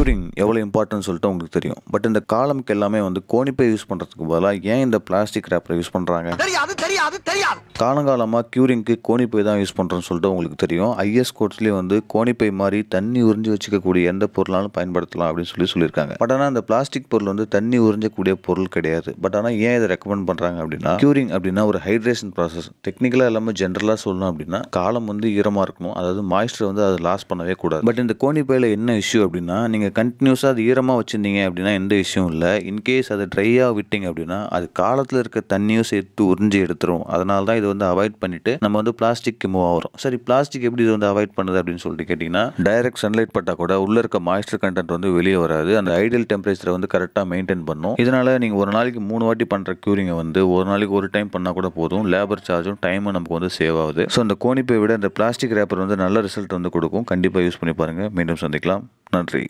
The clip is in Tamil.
க்யூரிங் எவ்வளோ இம்பார்ட்டன்ட் சொல்லிட்டு உங்களுக்கு தெரியும். பட் இந்த காலம்க்கு எல்லாமே வந்து கோணிப்பை யூஸ் பண்ணுறதுக்கு பதிலாக ஏன் இந்த பிளாஸ்டிக் ரேப்பரை யூஸ் பண்ணுறாங்க? காலங்காலமாக க்யூரிங்க்கு கோணிப்பை தான் யூஸ் பண்ணுறோன்னு சொல்லிட்டு உங்களுக்கு தெரியும். ஐஎஸ் கோட்ஸ்லேயே வந்து கோணிப்பை மாதிரி தண்ணி உறிஞ்சி வச்சுக்கக்கூடிய எந்த பொருளாலும் பயன்படுத்தலாம் அப்படின்னு சொல்லியிருக்காங்க. பட் ஆனால் அந்த பிளாஸ்டிக் பொருள் வந்து தண்ணி உறிஞ்சக்கூடிய பொருள் கிடையாது. பட் ஆனால் ஏன் இதை ரெக்கமெண்ட் பண்ணுறாங்க அப்படின்னா, க்யூரிங் அப்படின்னா ஒரு ஹைட்ரேஷன் ப்ராசஸ். டெக்னிக்கலாக எல்லாமே ஜென்ரலாக சொல்லணும் அப்படின்னா, காலம் வந்து ஈரமாக இருக்கணும், அதாவது மாய்ஸ்டர் வந்து அதை லாஸ் பண்ணவே கூடாது. பட் இந்த கோணிப்பையில் என்ன இஷ்யூ அப்படின்னா, நீங்கள் கண்டினியூஸாக அது ஈரமாக வச்சுருந்தீங்க அப்படின்னா எந்த இஷ்யூவும் இல்லை. இன்கேஸ் அதை ட்ரையாக விட்டீங்க அப்படின்னா அது காலத்தில் இருக்க தண்ணியும் சேர்த்து உறிஞ்சி எடுத்துரும். அதனால தான் இது வந்து அவாய்ட் பண்ணிட்டு நம்ம வந்து பிளாஸ்டிக் மூவ் ஆகிறோம். சரி, பிளாஸ்டிக் எப்படி இது வந்து அவாய்ட் பண்ணுது அப்படின்னு சொல்லிட்டு கேட்டிங்கன்னா, டைரக்ட் சன்லைட் பட்டால் கூட உள்ள இருக்க மாய்ஸ்டர் கண்டென்ட் வந்து வெளியே வராது. அந்த ஐடியல் டெம்பரேச்சரை வந்து கரெக்டாக மெயின்டைன் பண்ணும். இதனால நீங்கள் ஒரு நாளைக்கு 3 வாட்டி பண்ணுற க்யூரிங்கை வந்து ஒரு நாளைக்கு ஒரு டைம் பண்ணால் கூட போதும். லேபர் சார்ஜும் டைமும் நமக்கு வந்து சேவ் ஆகுது. ஸோ அந்த கோணிப்பை விட இந்த பிளாஸ்டிக் ரேப்பர் வந்து நல்ல ரிசல்ட் வந்து கொடுக்கும். கண்டிப்பாக யூஸ் பண்ணி பாருங்கள். மீண்டும் சந்திக்கலாம். நன்றி.